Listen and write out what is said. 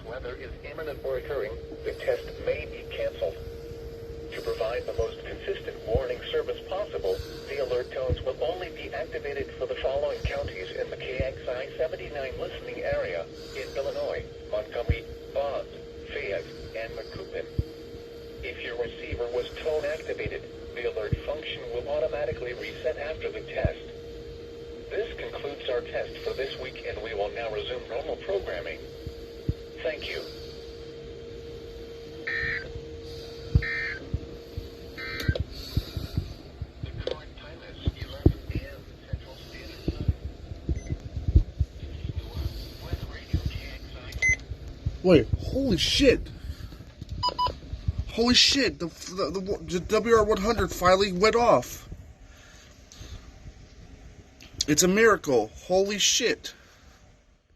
weather is imminent or occurring, the test may be canceled. To provide the most consistent warning service possible, the alert tones will only be activated for the following counties in the KXI79 listening area in Illinois: Montgomery, Bond, Fayette, and Macoupin. If your receiver was tone activated, the alert function will automatically reset after the test. This concludes our test for this week, and we will now resume normal programming. Thank you. The current time is 11 a.m. Central Standard Time. Weather Radio KXI. Wait, holy shit! Holy shit, the WR100 finally went off. It's a miracle. Holy shit.